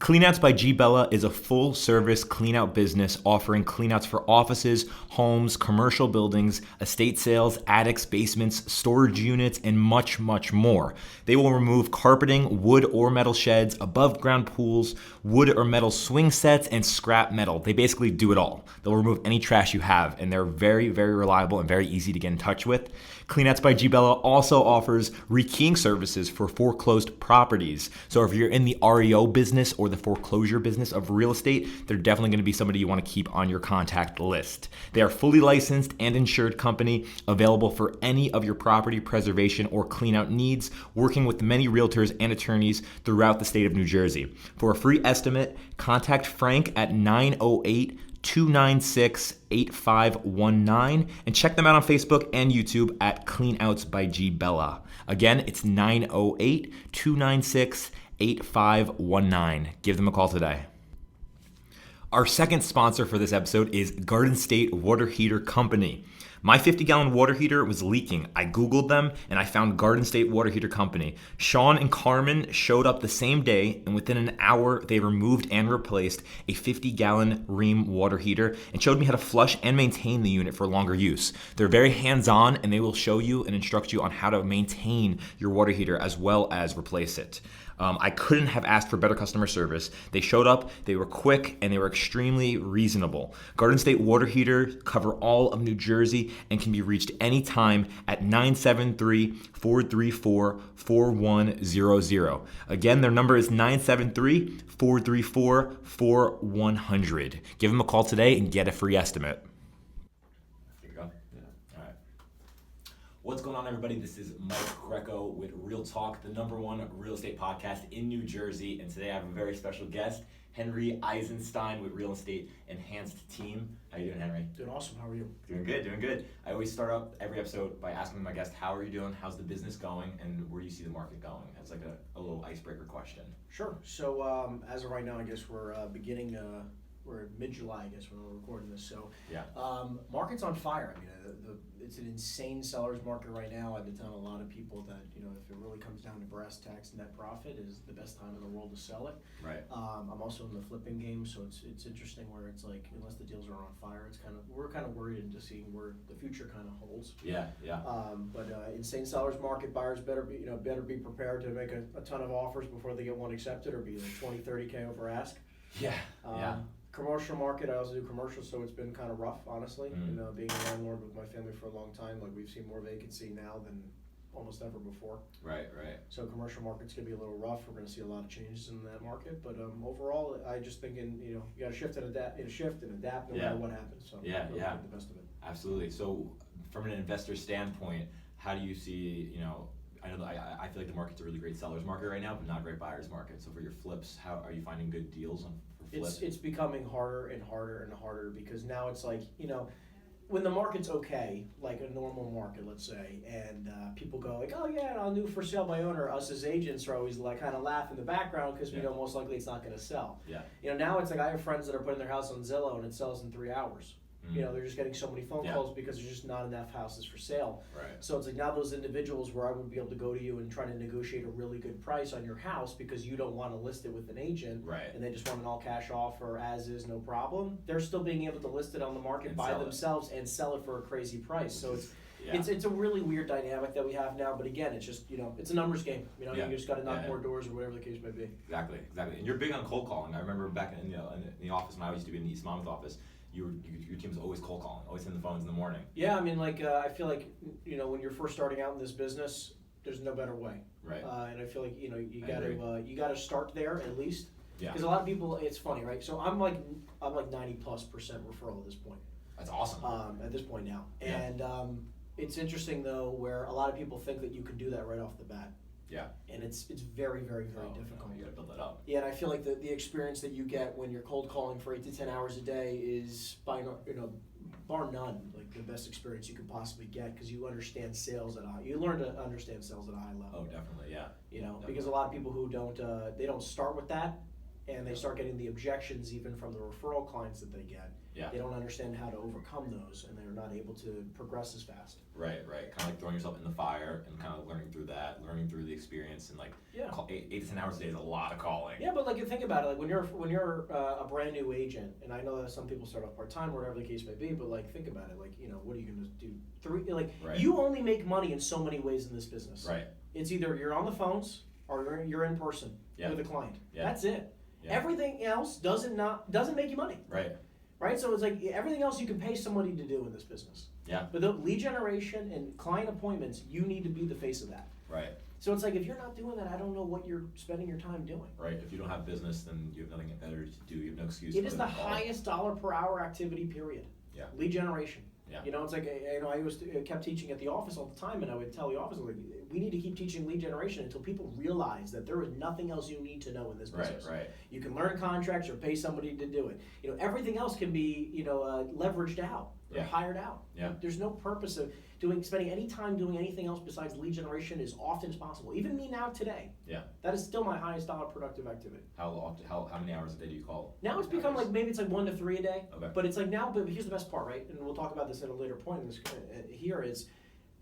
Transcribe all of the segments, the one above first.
Cleanouts by G. Bella is a full-service cleanout business offering cleanouts for offices, homes, commercial buildings, estate sales, attics, basements, storage units, and much, much more. They will remove carpeting, wood or metal sheds, above-ground pools, wood or metal swing sets, and scrap metal. They basically do it all. They'll remove any trash you have, and they're very, very reliable and very easy to get in touch with. Cleanouts by G. Bella also offers rekeying services for foreclosed properties. So if you're in the REO business or the foreclosure business of real estate, they're definitely going to be somebody you want to keep on your contact list. They are fully licensed and insured company, available for any of your property preservation or cleanout needs, working with many realtors and attorneys throughout the state of New Jersey. For a free estimate, contact Frank at 908-296-8519 and check them out on Facebook and YouTube at Cleanouts by G. Bella. Again, it's 908-296-8519. Give them a call today. Our second sponsor for this episode is Garden State Water Heater Company. My 50-gallon water heater was leaking. I Googled them and I found Garden State Water Heater Company. Sean and Carmen showed up the same day, and within an hour, they removed and replaced a 50-gallon Rheem water heater and showed me how to flush and maintain the unit for longer use. They're very hands-on, and they will show you and instruct you on how to maintain your water heater as well as replace it. I couldn't have asked for better customer service. They showed up, they were quick, and they were extremely reasonable. Garden State Water Heaters cover all of New Jersey and can be reached anytime at 973-434-4100. Again, their number is 973-434-4100. Give them a call today and get a free estimate. What's going on, everybody? This is Mike Greco with Real Talk, the #1 real estate podcast in New Jersey. And today I have a very special guest, Henry Eisenstein with Real Estate Enhanced Team. How you doing, Henry? Doing awesome. How are you? Doing good, doing good. I always start up every episode by asking my guest, how are you doing? How's the business going? And where do you see the market going? That's like a little icebreaker question. Sure. So as of right now, I guess we're we're mid-July, I guess, when we're recording this. So yeah, market's on fire. I mean, it's an insane seller's market right now. I've been telling a lot of people that, if it really comes down to brass tacks, net profit is the best time in the world to sell it. Right. I'm also in the flipping game, so it's interesting where it's like, unless the deals are on fire, we're kind of worried into seeing where the future kind of holds. Yeah. But insane seller's market, buyers better be prepared to make a ton of offers before they get one accepted, or be like 20-30K over ask. Yeah. Commercial market, I also do commercial, so it's been kind of rough, honestly. Being a landlord with my family for a long time, like, we've seen more vacancy now than almost ever before. Right. So commercial market's gonna be a little rough. We're gonna see a lot of changes in that market, but overall, I just thinking, you gotta shift and adapt no matter what happens. So yeah. Make the best of it. Absolutely. So from an investor standpoint, how do you see, I feel like the market's a really great seller's market right now, but not a great buyer's market. So for your flips, how are you finding good deals for flips? It's becoming harder and harder and harder, because now it's like, when the market's okay, like a normal market, let's say, and people go like, oh yeah, I'll do for sale by owner. Us as agents are always like kind of laugh in the background, because we know most likely it's not going to sell. Yeah. Now it's like, I have friends that are putting their house on Zillow and it sells in 3 hours. They're just getting so many phone calls because there's just not enough houses for sale. Right. So it's like, now those individuals where I would be able to go to you and try to negotiate a really good price on your house because you don't want to list it with an agent, right, and they just want an all cash offer as is, no problem. They're still being able to list it on the market by themselves and sell it for a crazy price. So it's a really weird dynamic that we have now. But again, it's just, it's a numbers game. You just got to knock more doors, or whatever the case may be. Exactly. And you're big on cold calling. I remember back in the office when I used to be in the East Monmouth office. Your team was always cold calling, always hitting the phones in the morning. Yeah, I mean, I feel like, when you're first starting out in this business, there's no better way. Right. And I feel like, you gotta start there at least. Yeah. Because a lot of people, it's funny, right? So I'm like 90+% referral at this point. That's awesome. At this point now. Yeah. And it's interesting though, where a lot of people think that you can do that right off the bat. Yeah. And it's very, very, very difficult. No, you gotta build that up. Yeah, and I feel like the experience that you get when you're cold calling for 8 to 10 hours a day is, bar none, like the best experience you could possibly get, because you understand sales you learn to understand sales at a high level. Oh, definitely, yeah. Because a lot of people who don't, they don't start with that, and they start getting the objections even from the referral clients that they get. Yeah. They don't understand how to overcome those, and they're not able to progress as fast. Right. Kind of like throwing yourself in the fire and kind of learning through the experience, and like Yeah. 8 to 10 hours a day is a lot of calling. Yeah, but like you think about it, like when you're a brand new agent, and I know that some people start off part time, whatever the case may be, but like think about it, like what are you going to do? Right. You only make money in so many ways in this business. Right. It's either you're on the phones or you're in person with a client. Yeah. That's it. Yeah. Everything else doesn't make you money. Right. So it's like everything else you can pay somebody to do in this business. Yeah. But the lead generation and client appointments, you need to be the face of that. Right. So it's like if you're not doing that, I don't know what you're spending your time doing. Right. If you don't have business, then you have nothing better to do. You have no excuse. It is the highest dollar per hour activity, period. Yeah. Lead generation. Yeah. It's like I kept teaching at the office all the time, and I would tell the office, like, we need to keep teaching lead generation until people realize that there is nothing else you need to know in this business. Right. You can learn contracts or pay somebody to do it. Everything else can be leveraged out or hired out. Yeah. There's no purpose of spending any time doing anything else besides lead generation as often as possible. Even me now today. Yeah. That is still my highest dollar productive activity. How many hours a day do you call? Now it's become like maybe it's like 1 to 3 a day. Okay. But it's like now. But here's the best part, right? And we'll talk about this at a later point. In this here is,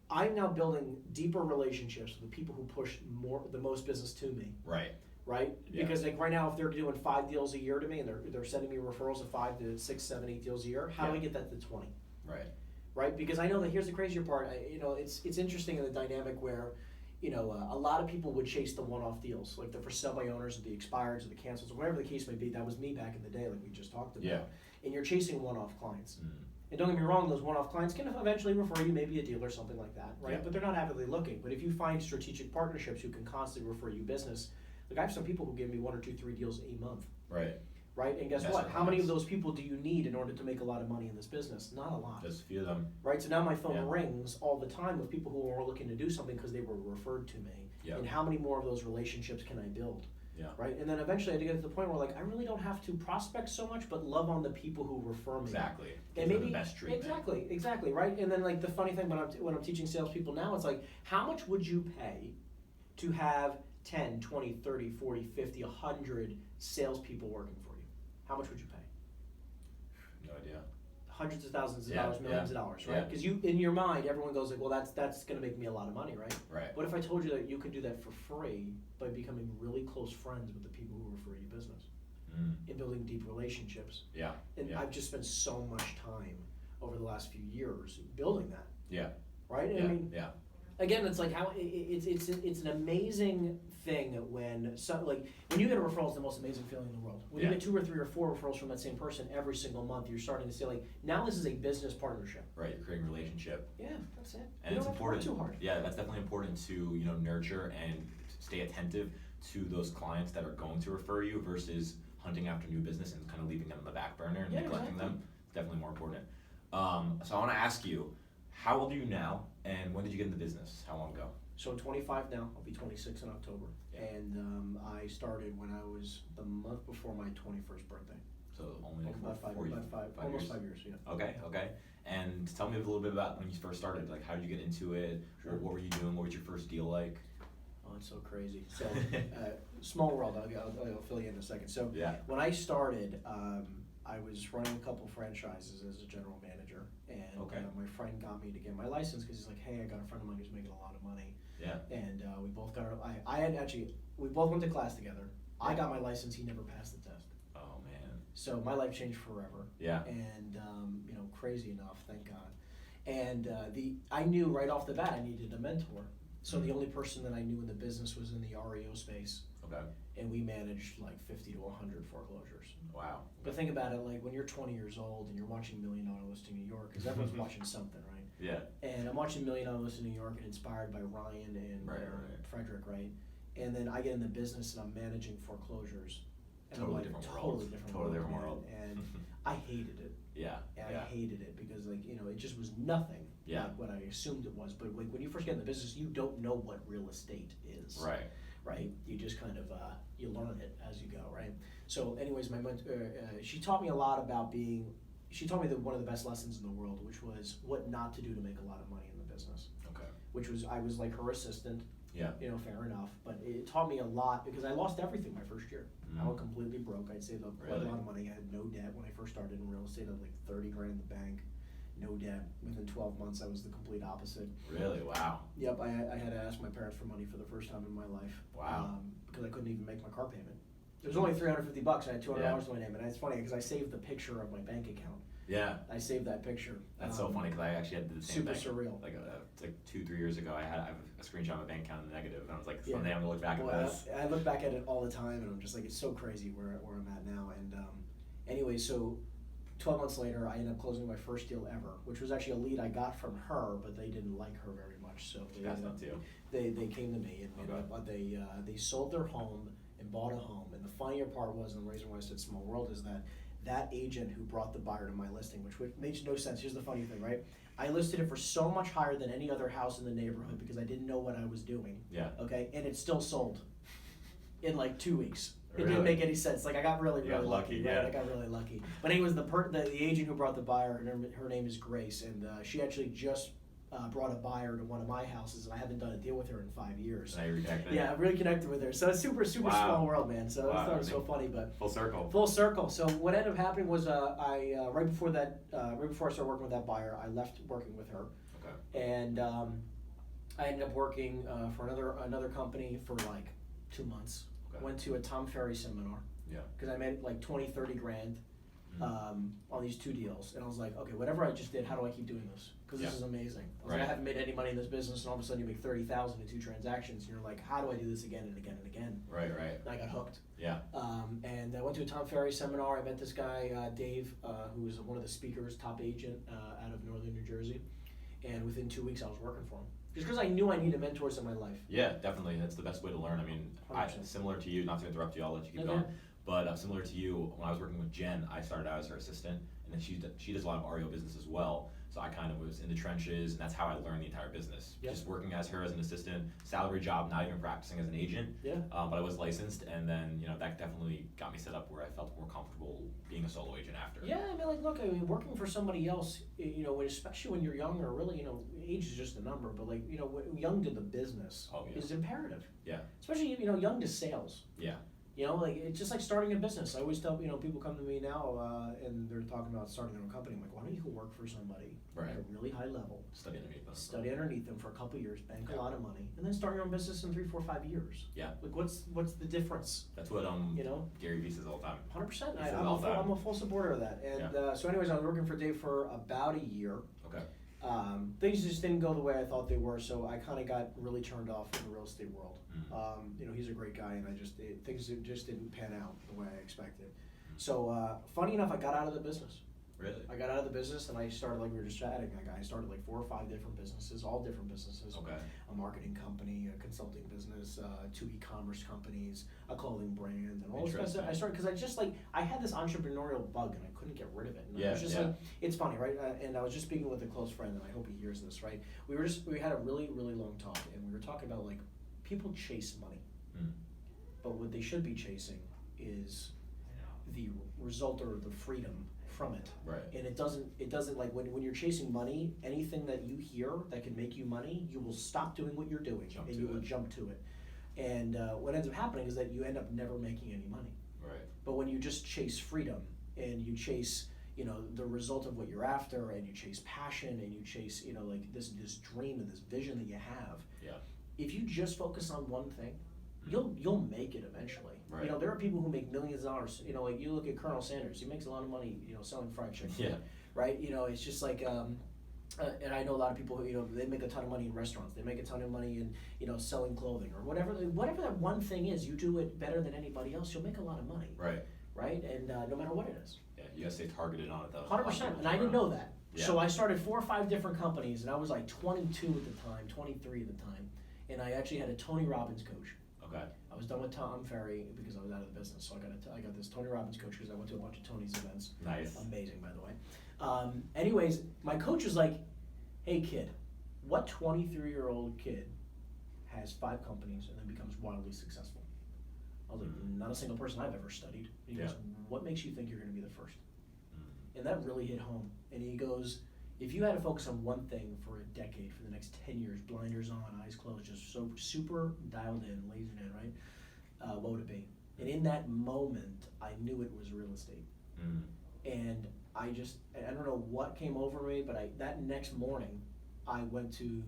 I'm now building deeper relationships with the people who push the most business to me. Right. Right. Yeah. Because like right now, if they're doing 5 deals a year to me, and they're sending me referrals of 5 to 6, 7, 8 deals a year, how do I get that to 20? Right. Because I know that here's the crazier part. It's interesting in the dynamic where, a lot of people would chase the one-off deals, like the for sale by owners, or the expireds, or the cancels, or whatever the case may be. That was me back in the day, like we just talked about. Yeah. And you're chasing one-off clients. And don't get me wrong, those one-off clients can eventually refer you maybe a deal or something like that, right? Yeah. But they're not actively looking. But if you find strategic partnerships who can constantly refer you business, like I have some people who give me 1 or 2, 3 deals a month. Right? And guess what? How many of those people do you need in order to make a lot of money in this business? Not a lot. Just a few of them. Right? So now my phone rings all the time with people who are looking to do something because they were referred to me. Yep. And how many more of those relationships can I build? Yeah. Right? And then eventually I had to get to the point where like I really don't have to prospect so much, but love on the people who refer me. Exactly. And maybe the best treatment. Exactly, right? And then like the funny thing when I'm teaching salespeople now, it's like, how much would you pay to have 10, 20, 30, 40, 50, 100 salespeople working for you? How much would you pay? No idea. Hundreds of thousands of dollars, millions of dollars, right? Yeah. Because in your mind, everyone goes like, well, that's going to make me a lot of money, right? Right. What if I told you that you could do that for free by becoming really close friends with the people who refer you business and building deep relationships? Yeah. And I've just spent so much time over the last few years building that. Yeah. Right? Yeah. I mean, again, it's like how it's an amazing thing when when you get a referral, it's the most amazing feeling in the world. When you get 2 or 3 or 4 referrals from that same person every single month, you're starting to say like, now this is a business partnership. Right, you're creating a relationship. Yeah, that's it. And you it's don't important. Have to work too hard. Yeah, that's definitely important to nurture and stay attentive to those clients that are going to refer you versus hunting after new business and kind of leaving them on the back burner and neglecting them. It's definitely more important. So I want to ask you, how old are you now, and when did you get into business? How long ago? So I'm 25 now. I'll be 26 in October. And I started when I was the month before my 21st birthday. So only like about 5 years. Yeah. Okay. And tell me a little bit about when you first started. Like, how did you get into it? Sure. What were you doing? What was your first deal like? Oh, it's so crazy. So, small world. I'll fill you in a second. So, when I started, I was running a couple franchises as a general manager, and my friend got me to get my license because he's like, "Hey, I got a friend of mine who's making a lot of money." Yeah. And we both got we both went to class together. I got my license. He never passed the test. Oh man. So my life changed forever. Yeah. And crazy enough, thank God. And I knew right off the bat I needed a mentor. So the only person that I knew in the business was in the REO space. Okay. And we managed like 50 to 100 foreclosures. Wow. But think about it, like when you're 20 years old and you're watching $1 Million Listing New York, because everyone's watching something, right? Yeah. And I'm watching $1 Million Listing New York and inspired by Ryan and Frederick, right? And then I get in the business and I'm managing foreclosures. And Totally I'm like, different totally different world. And I hated it. Yeah. And I hated it because it just was nothing like what I assumed it was. But like when you first get in the business, you don't know what real estate is. Right? You just kind of, you learn it as you go, right? So anyways, she taught me a lot about she taught me that one of the best lessons in the world, which was what not to do to make a lot of money in the business. Okay. Which was, I was like her assistant, Yeah. Fair enough. But it taught me a lot because I lost everything my first year. I went completely broke. I'd saved up quite a lot of money. I had no debt when I first started in real estate. I had like 30 grand in the bank, no debt. Within 12 months, I was the complete opposite. Really? Wow. Yep, I had to ask my parents for money for the first time in my life. Wow. Because I couldn't even make my car payment. It was only $350. I had $200 to my name, and it's funny because I saved the picture of my bank account. Yeah. I saved that picture. That's so funny because I actually had the same super thing. surreal. Like 2-3 years ago, I have a screenshot of my bank account in the negative, and I was like, someday I'm gonna look back at this. I look back at it all the time, and I'm just like, it's so crazy where I'm at now. And anyway, so 12 months later, I ended up closing my first deal ever, which was actually a lead I got from her, but they didn't like her very much, so they came to me, and they sold their home and bought a home. And the funnier part was, and the reason why I said small world, is that agent who brought the buyer to my listing, which makes no sense. Here's the funny thing, right? I listed it for so much higher than any other house in the neighborhood because I didn't know what I was doing. Yeah. Okay, and it still sold in like 2 weeks. It Really? didn't make any sense. Like I got really lucky. Right? Yeah. I got really lucky. But anyways, the agent who brought the buyer, her name is Grace, and she actually just brought a buyer to one of my houses, and I haven't done a deal with her in 5 years. Now you reconnected. Yeah, I really connected with her. So it's super small world, man. So I thought it was so funny, but full circle. Full circle. So what ended up happening was I right before I started working with that buyer, I left working with her. Okay. And I ended up working for another company for like 2 months. Okay. Went to a Tom Ferry seminar. Yeah. Because I made like 20-30 grand on these 2 deals, and I was like, okay, whatever I just did, how do I keep doing this? Because this is amazing. I was like, I haven't made any money in this business, and all of a sudden you make 30,000 in 2 transactions, and you're like, how do I do this again and again and again? Right. And I got hooked. Yeah. And I went to a Tom Ferry seminar. I met this guy, Dave, who was one of the speakers, top agent out of northern New Jersey. And within 2 weeks, I was working for him. Just because I knew I needed mentors in my life. Yeah, definitely. That's the best way to learn. I mean, similar to you, not to interrupt you, I'll let you keep going. But similar to you, when I was working with Jen, I started out as her assistant, and then she does a lot of REO business as well. So I kind of was in the trenches, and that's how I learned the entire business. Yep. Just working as her as an assistant, salary job, not even practicing as an agent. Yeah. But I was licensed, and then that definitely got me set up where I felt more comfortable being a solo agent after. Yeah, I mean, look, working for somebody else, especially when you're young, or really, age is just a number, but young to the business is imperative. Yeah. Especially, young to sales. Yeah. It's just like starting a business. I always tell, people come to me now and they're talking about starting their own company. I'm like, why don't you go work for somebody at a really high level? Study underneath them for a couple years, bank a lot of money, and then start your own business in 3, 4, 5 years. Yeah. Like, what's the difference? That's what Gary Vee says all the time. 100%. I'm a full supporter of that. And so anyways, I was working for Dave for about a year. Okay. Things just didn't go the way I thought they were, so I kind of got really turned off in the real estate world. He's a great guy, and things just didn't pan out the way I expected. So funny enough, I got out of the business. Really? I got out of the business, and I started, like we were just chatting, I started like 4 or 5 different businesses, all different businesses. Okay. A marketing company, a consulting business, 2 e-commerce companies, a clothing brand, and all this kind of stuff. I started because I had this entrepreneurial bug, and I couldn't get rid of it. And I was just like, it's funny, right? And I was just speaking with a close friend, and I hope he hears this, right? We had a really, really long talk, and we were talking about like people chase money, but what they should be chasing is the result or the freedom from it. Right. And it doesn't like when you're chasing money, anything that you hear that can make you money, you will stop doing what you're doing and you will jump to it. And what ends up happening is that you end up never making any money. Right. But when you just chase freedom and you chase the result of what you're after, and you chase passion, and you chase like this dream and this vision that you have. Yeah. If you just focus on one thing, you'll make it eventually. Right. There are people who make millions of dollars. Like you look at Colonel Sanders, he makes a lot of money, selling fried chicken. Yeah. Right. It's just like, and I know a lot of people who, they make a ton of money in restaurants. They make a ton of money in, selling clothing or whatever. Whatever that one thing is, you do it better than anybody else. You'll make a lot of money. Right. Right. And no matter what it is. Yeah. You gotta stay targeted on it though. 100%. And I didn't know that. Yeah. So I started 4 or 5 different companies, and I was like 22 at the time, 23 at the time, and I actually had a Tony Robbins coach. Okay. I was done with Tom Ferry because I was out of the business, so I got this Tony Robbins coach because I went to a bunch of Tony's events. Nice. Amazing, by the way. Anyways, my coach was like, "Hey kid, what 23-year-old kid has 5 companies and then becomes wildly successful?" I was like, "Not a single person I've ever studied." He goes, "What makes you think you're going to be the first?" And that really hit home. And he goes, if you had to focus on one thing for a decade, for the next 10 years, blinders on, eyes closed, just so super dialed in, lasered in, right? What would it be? And in that moment, I knew it was real estate. Mm. And I don't know what came over me, but that next morning, I went to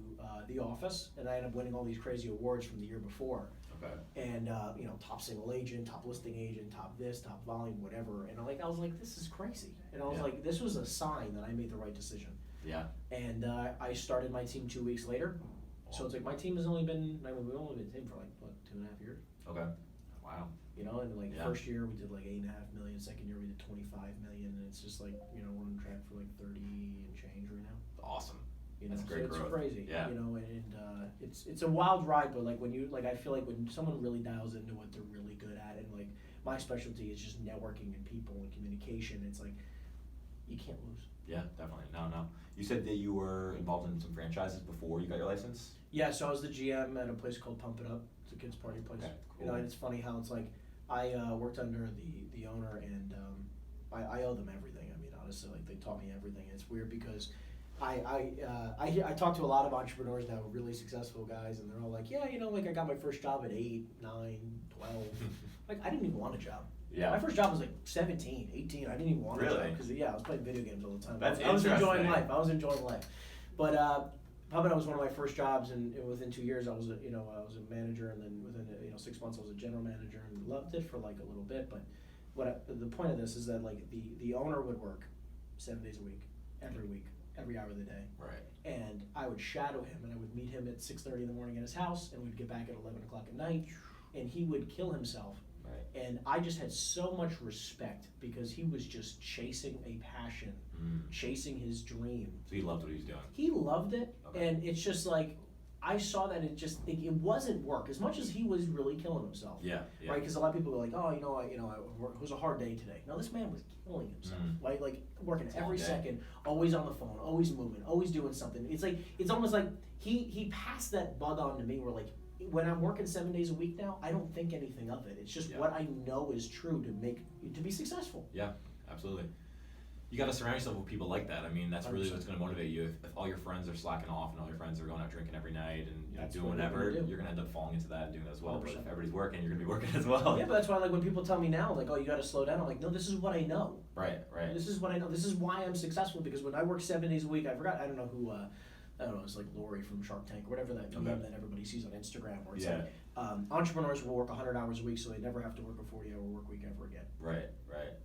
the office, and I ended up winning all these crazy awards from the year before. Okay. And top single agent, top listing agent, top this, top volume, whatever. And I was like, this is crazy. And I was like, this was a sign that I made the right decision. Yeah. And I started my team 2 weeks later. So it's like my team has only been, we've only been a team for like, what, 2.5 years? Okay. Wow. You know, and like first year we did like 8.5 million, second year we did 25 million, and it's just like, we're on track for like 30 and change right now. Awesome. You know, That's great so growth. it's crazy. Yeah. You know, and it's a wild ride, but like I feel like when someone really dials into what they're really good at, and like my specialty is just networking and people and communication, it's like you can't lose. Yeah, definitely. No. You said that you were involved in some franchises before you got your license? Yeah, so I was the GM at a place called Pump It Up. It's a kids party place. Okay, cool. You know, and it's funny how it's like I worked under the owner, and I owe them everything. I mean, honestly, like they taught me everything. And it's weird because I talk to a lot of entrepreneurs now, really successful guys, and they're all like, yeah, like I got my first job at 8, 9, 12. Like I didn't even want a job. Yeah. My first job was like 17, 18. I didn't even want a job because I was playing video games all the time. That's I was enjoying interesting. life. I was enjoying life. But Pub It Up was one of my first jobs, and within 2 years I was a manager, and then within 6 months I was a general manager, and loved it for like a little bit. But the point of this is that like the owner would work 7 days a week, every hour of the day. Right. And I would shadow him, and I would meet him at 6:30 in the morning at his house, and we'd get back at 11 o'clock at night, and he would kill himself. Right. And I just had so much respect because he was just chasing a passion, chasing his dream. So he loved what he was doing. He loved it, Okay. and it's just like I saw that it wasn't work as much as he was really killing himself. Yeah. Right, because a lot of people go like, oh, it was a hard day today. No, this man was killing himself, right? Like working every second, always on the phone, always moving, always doing something. It's almost like he passed that bug on to me. Where like when I'm working 7 days a week now, I don't think anything of it. It's just what I know is true to be successful. Yeah, absolutely. You got to surround yourself with people like that. I mean, that's really 100%. what's going to motivate you. If all your friends are slacking off and all your friends are going out drinking every night and That's doing what you're whatever, gonna do. you're going to end up falling into that and doing that as well. But 100%. if everybody's working, you're going to be working as well. Yeah, but that's why like when people tell me now, like, oh, you got to slow down. I'm like, no, this is what I know. Right. This is what I know. This is why I'm successful, because when I work 7 days a week, I don't know who, it's like Lori from Shark Tank, whatever that meme that everybody sees on Instagram, where it's like, entrepreneurs will work 100 hours a week so they never have to work a 40-hour work week ever again. Right.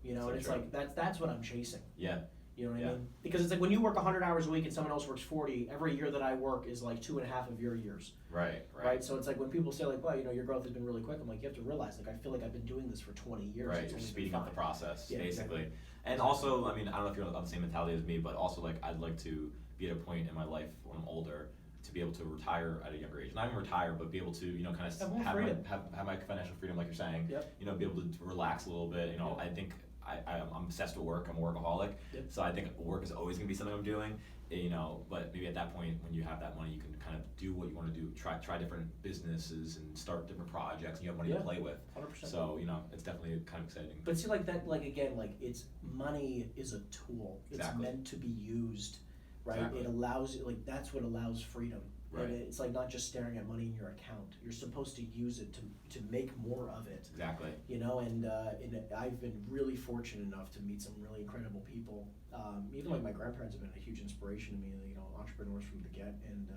You know, So and it's true. like, that's what I'm chasing. Yeah. You know what I mean? Because it's like when you work 100 hours a week and someone else works 40, every year that I work is like 2.5 of your years. Right. So it's like when people say like, well, your growth has been really quick, I'm like, you have to realize, like, I feel like I've been doing this for 20 years. Right, It's you're only speeding been up the 5. process, Yeah, basically. exactly. And also, I mean, I don't know if you're on the same mentality as me, but also, like, I'd like to be at a point in my life when I'm older to be able to retire at a younger age. Not even retire, but be able to, kind of Have more have freedom. my financial freedom, like you're saying. Yep. Be able to relax a little bit. I think I'm obsessed with work. I'm a workaholic. Yep. So I think work is always going to be something I'm doing. But maybe at that point, when you have that money, you can kind of do what you want to do. Try different businesses and start different projects. And you have money to play with. 100%. So it's definitely kind of exciting. But see, like that, like again, like it's money is a tool. Exactly. It's meant to be used, right? Exactly. It allows like that's what allows freedom. Right. And it's like not just staring at money in your account. You're supposed to use it to make more of it. Exactly. And I've been really fortunate enough to meet some really incredible people. Even like my grandparents have been a huge inspiration to me. Entrepreneurs from the get, and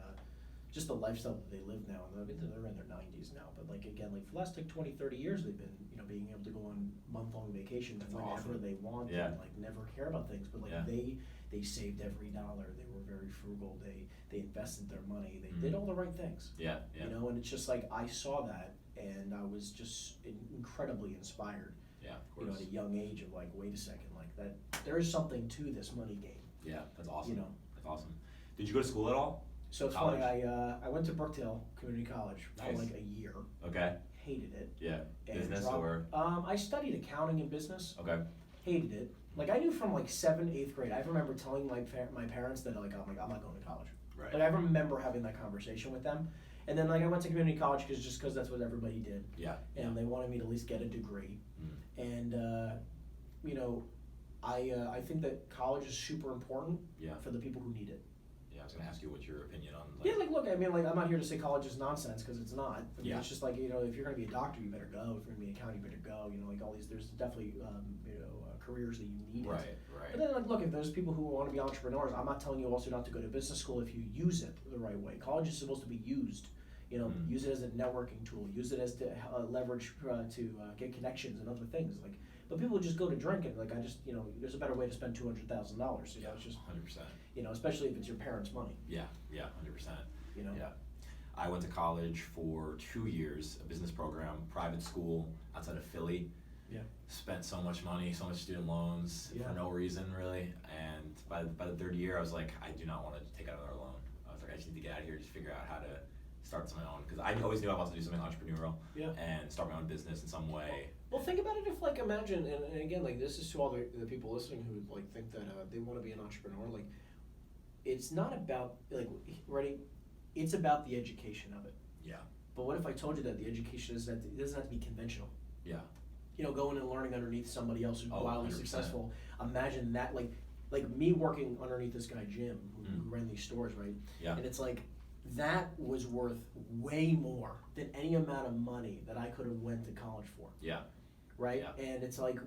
just the lifestyle that they live now. And they're in their 90s now, but like again, like for the last like 20, 30 years, they've been being able to go on month-long vacations That's whenever awesome. they want, and like never care about things. But like they saved every dollar. They were very frugal. They invested their money. They did all the right things. Yeah. And it's just like I saw that, and I was just incredibly inspired. Yeah, of course. At a young age of like, wait a second, like that there is something to this money game. Yeah, that's awesome. That's awesome. Did you go to school at all? So it's College? funny. I went to Brookdale Community College for Nice. like a year. Okay. Hated it. Yeah. And Business dropped- or? I studied accounting and business. Okay. Hated it. Like I knew from like 7th, 8th grade. I remember telling my parents that I'm not going to college. Right. Like I remember having that conversation with them. And then like I went to community college because that's what everybody did. Yeah. And they wanted me to at least get a degree. And I think that college is super important Yeah. for the people who need it. Yeah, I was going to ask you what's your opinion on. Yeah, like look, I mean, like I'm not here to say college is nonsense because it's not. I mean, Yeah. it's just like, you know, if you're going to be a doctor, you better go. If you're going to be an accountant, you better go. You know, like all these, there's definitely careers that you need. Right, right. But then, like, look, if there's people who want to be entrepreneurs, I'm not telling you also not to go to business school if you use it the right way. College is supposed to be used. You know, use it as a networking tool. Use it as to leverage to get connections and other things. Like, but people just go to drink and like, there's a better way to spend $200,000. You know, it's just 100%. You know, especially if it's your parents' money. Yeah, 100%. You know. Yeah. I went to college for 2 years, a business program, private school outside of Philly. Yeah. Spent so much money, so much student loans for no reason really. And by the third year, I was like, I do not want to take out another loan. I was like, I just need to get out of here, just figure out how to start something on, because I always knew I wanted to do something entrepreneurial and start my own business in some way. Well, think about it. If like imagine, and again, like this is to all the people listening who like think that they want to be an entrepreneur. Like, it's not about like ready. It's about the education of it. Yeah. But what if I told you that the education is that it doesn't have to be conventional? Yeah. You know, going and learning underneath somebody else who's wildly 100%. successful. Imagine that, like me working underneath this guy Jim, who ran these stores, right? Yeah. And it's like that was worth way more than any amount of money that I could have went to college for. Yeah. Right? Yeah. And it's like,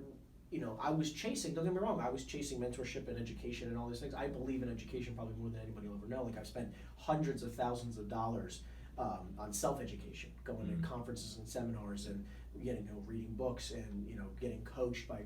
you know, I was chasing, don't get me wrong, I was chasing mentorship and education and all these things. I believe in education probably more than anybody will ever know. Like I've spent hundreds of thousands of dollars on self-education, going to conferences and seminars and reading books and, getting coached by,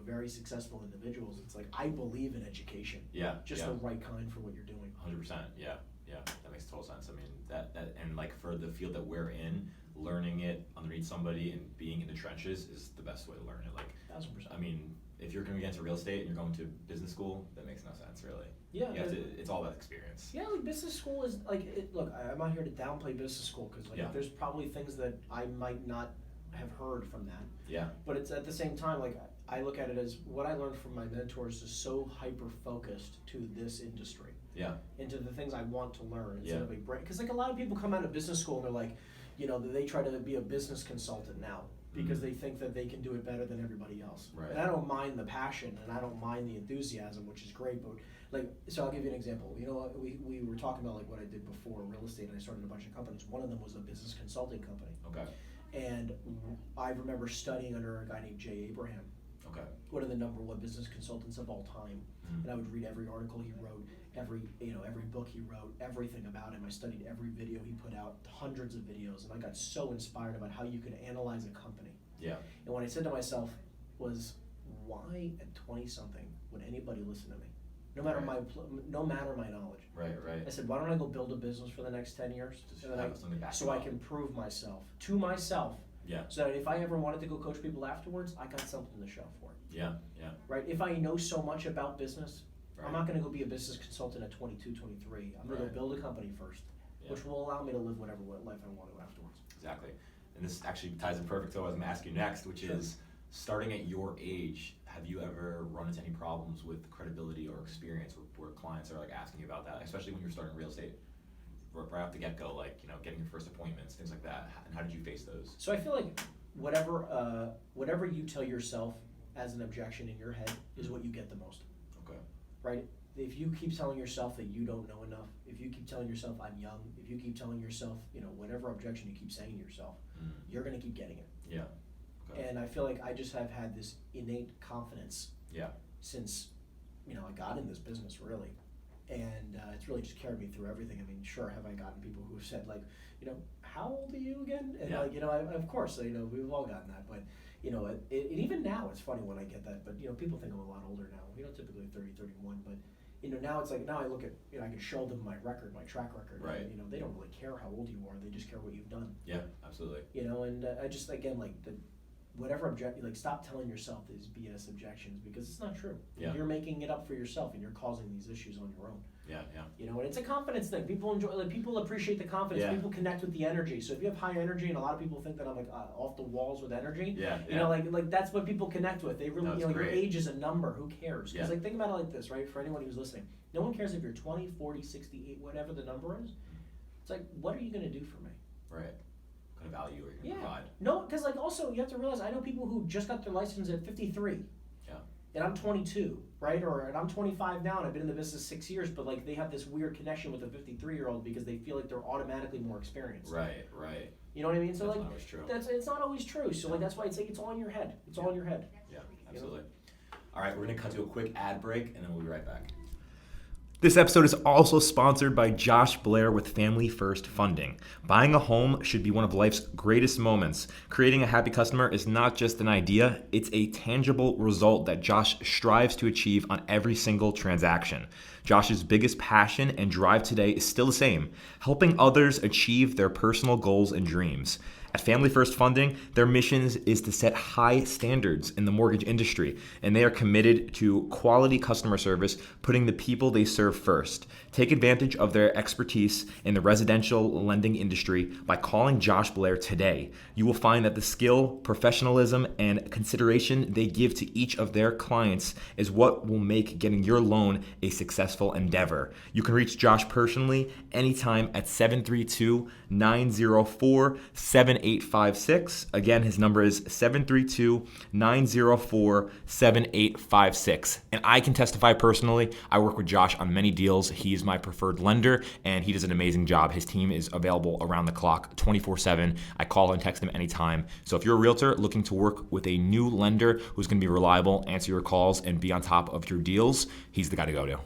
very successful individuals. It's like, I believe in education. Yeah. Just the right kind for what you're doing. 100%. Yeah. Yeah. That makes total sense. I mean, that and like for the field that we're in, learning it underneath somebody and being in the trenches is the best way to learn it. Like, 1,000%. I mean, if you're going to get into real estate and you're going to business school, that makes no sense, really. Yeah. It's all about experience. Yeah, like business school is like, look, I'm not here to downplay business school because there's probably things that I might not have heard from that. Yeah. But it's at the same time, like I look at it as what I learned from my mentors is so hyper focused to this industry. Yeah. Into the things I want to learn instead of a break. Because like a lot of people come out of business school and they're like, they try to be a business consultant now because they think that they can do it better than everybody else. Right. And I don't mind the passion and I don't mind the enthusiasm, which is great. But like, so I'll give you an example. We were talking about like what I did before real estate, and I started a bunch of companies. One of them was a business consulting company. Okay. And I remember studying under a guy named Jay Abraham. Okay. One of the #1 business consultants of all time. And I would read every article he wrote, every book he wrote, everything about him. I studied every video he put out, hundreds of videos, and I got so inspired about how you could analyze a company. Yeah. And what I said to myself was, why at 20-something would anybody listen to me? No matter my knowledge. Right. I said, why don't I go build a business for the next 10 years? So I can prove myself to myself. Yeah. So that if I ever wanted to go coach people afterwards, I got something to show for it. Yeah. Right? If I know so much about business, Right. I'm not going to go be a business consultant at 22, 23. I'm going to go build a company first, which will allow me to live whatever life I want to afterwards. Exactly. And this actually ties in perfect to what I was going to ask you next, which is starting at your age, have you ever run into any problems with credibility or experience where clients are like asking you about that, especially when you're starting real estate? Right off the get-go, like, getting your first appointments, things like that. And how did you face those? So I feel like whatever you tell yourself as an objection in your head is what you get the most. Okay. Right? If you keep telling yourself that you don't know enough, if you keep telling yourself I'm young, if you keep telling yourself, whatever objection you keep saying to yourself, you're going to keep getting it. Yeah. Okay. And I feel like I just have had this innate confidence since, I got in this business really. And it's really just carried me through everything. I mean, sure, have I gotten people who have said like, how old are you again? And of course, we've all gotten that. But, even now it's funny when I get that. But, people think I'm a lot older now. Typically 30, 31. But, now it's like, now I look at, I can show them my record, my track record. Right. And, they don't really care how old you are. They just care what you've done. Yeah, absolutely. And I just, again, like whatever stop telling yourself these BS objections because it's not true. Yeah. You're making it up for yourself and you're causing these issues on your own. Yeah. And it's a confidence thing. People enjoy, people appreciate the confidence. Yeah. People connect with the energy. So if you have high energy, and a lot of people think that I'm like off the walls with energy. Yeah. Like that's what people connect with. They really, your age is a number. Who cares? Because think about it like this, right? For anyone who's listening, no one cares if you're 20, 40, 68, whatever the number is. It's like, what are you going to do for me? Right. What kind of value are you going to provide? No, because also you have to realize I know people who just got their license at 53. Yeah. and I'm 22, right? And I'm 25 now, and I've been in the business 6 years, but like they have this weird connection with a 53-year-old because they feel like they're automatically more experienced. Right. You know what I mean? So That's like not always true. it's not always true. So like that's why it's like it's all in your head. It's all in your head. Yeah, absolutely. All right, we're going to cut to a quick ad break, and then we'll be right back. This episode is also sponsored by Josh Blair with Family First Funding. Buying a home should be one of life's greatest moments. Creating a happy customer is not just an idea, it's a tangible result that Josh strives to achieve on every single transaction. Josh's biggest passion and drive today is still the same, helping others achieve their personal goals and dreams. At Family First Funding, their mission is to set high standards in the mortgage industry, and they are committed to quality customer service, putting the people they serve first. Take advantage of their expertise in the residential lending industry by calling Josh Blair today. You will find that the skill, professionalism, and consideration they give to each of their clients is what will make getting your loan a successful endeavor. You can reach Josh personally anytime at 732-904-7856. Again, his number is 732-904-7856. And I can testify personally, I work with Josh on many deals. He is my preferred lender, and he does an amazing job. His team is available around the clock, 24/7. I call and text him anytime. So if you're a realtor looking to work with a new lender who's going to be reliable, answer your calls, and be on top of your deals, he's the guy to go to.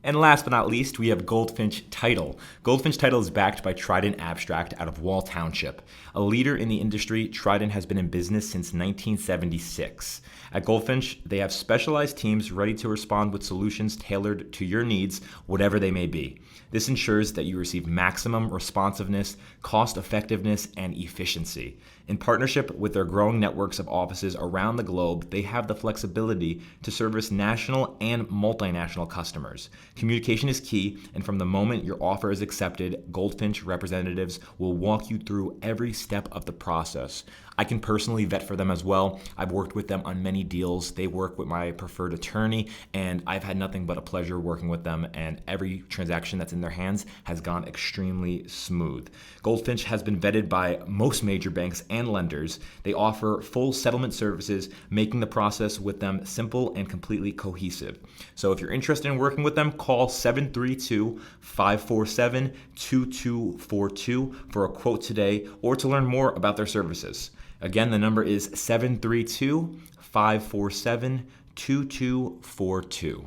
And last but not least, we have Goldfinch Title. Goldfinch Title is backed by Trident Abstract out of Wall Township. A leader in the industry, Trident has been in business since 1976. At Goldfinch, they have specialized teams ready to respond with solutions tailored to your needs, whatever they may be. This ensures that you receive maximum responsiveness, cost effectiveness, and efficiency. In partnership with their growing networks of offices around the globe, they have the flexibility to service national and multinational customers. Communication is key, and from the moment your offer is accepted, Goldfinch representatives will walk you through every step of the process. I can personally vet for them as well. I've worked with them on many deals. They work with my preferred attorney, and I've had nothing but a pleasure working with them, and every transaction that's in their hands has gone extremely smooth. Goldfinch has been vetted by most major banks and lenders. They offer full settlement services, making the process with them simple and completely cohesive. So if you're interested in working with them, call 732-547-2242 for a quote today or to learn more about their services. Again, the number is 732-547-2242.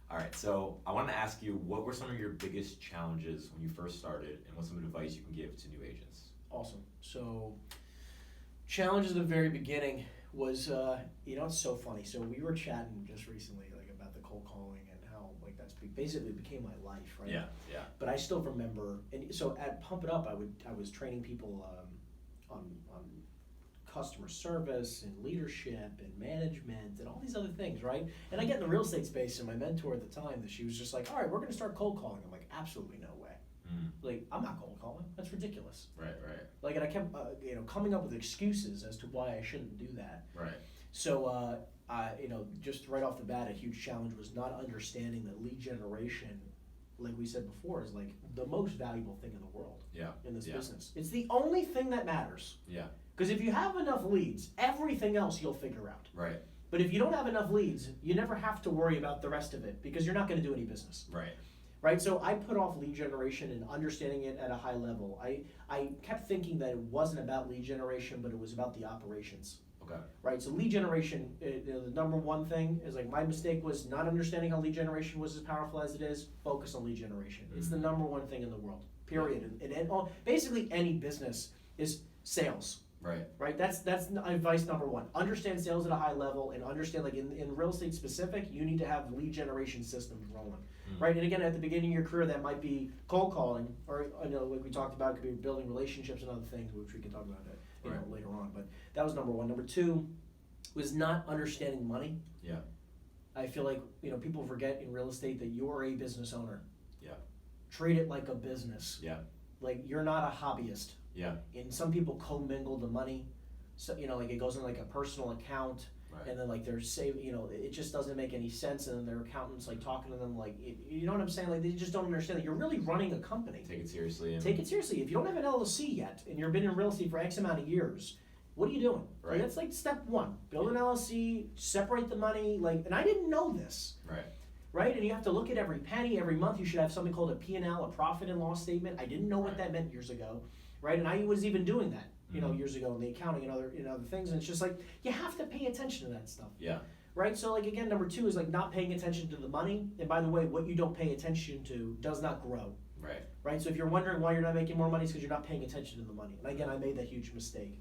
All right, so I want to ask you, what were some of your biggest challenges when you first started, and what's some advice you can give to new agents? Awesome. So, challenge at the very beginning was, it's so funny. So we were chatting just recently, like about the cold calling and how like that's basically became my life, right? Yeah. But I still remember, and so at Pump It Up, I was training people on customer service and leadership and management and all these other things, right? And I get in the real estate space, and my mentor at the time, she was just like, all right, we're going to start cold calling. I'm like, absolutely no way. Like, I'm not cold calling. That's ridiculous. Right. Like, and I kept, coming up with excuses as to why I shouldn't do that. Right. So, just right off the bat, a huge challenge was not understanding that lead generation, like we said before, is like the most valuable thing in the world. In this business. It's the only thing that matters. Because if you have enough leads, everything else you'll figure out. Right. But if you don't have enough leads, you never have to worry about the rest of it because you're not going to do any business. Right. So I put off lead generation and understanding it at a high level. I kept thinking that it wasn't about lead generation, but it was about the operations. Okay. Right. So lead generation, the number one thing is like my mistake was not understanding how lead generation was as powerful as it is. Focus on lead generation. It's the number one thing in the world. Period. And basically any business is sales. Right. That's advice number one. Understand sales at a high level and understand like in real estate specific, you need to have lead generation systems rolling. Right. And again, at the beginning of your career, that might be cold calling, or like we talked about, it could be building relationships and other things, which we can talk about later on. But that was number one. Number two was not understanding money. I feel like people forget in real estate that you're a business owner. Treat it like a business. Like you're not a hobbyist. And some people commingle the money, so like it goes in like a personal account, and then like they're saving. It just doesn't make any sense. And then their accountant's like talking to them like, you know what I'm saying? Like they just don't understand that you're really running a company. Take it seriously. Take it seriously. If you don't have an LLC yet, and you've been in real estate for X amount of years, What are you doing? Right. Like, that's like step one. Build an LLC, separate the money. Like, and I didn't know this. Right. Right? And you have to look at every penny. Every month you should have something called a P&L, a profit and loss statement. I didn't know what that meant years ago. Right? And I was even doing that, years ago in the accounting and other things. And it's just like, you have to pay attention to that stuff. Yeah. Right? So like, again, number 2 is like not paying attention to the money. And by the way, what you don't pay attention to does not grow. Right. Right? So if you're wondering why you're not making more money, it's because you're not paying attention to the money. And again, I made that huge mistake.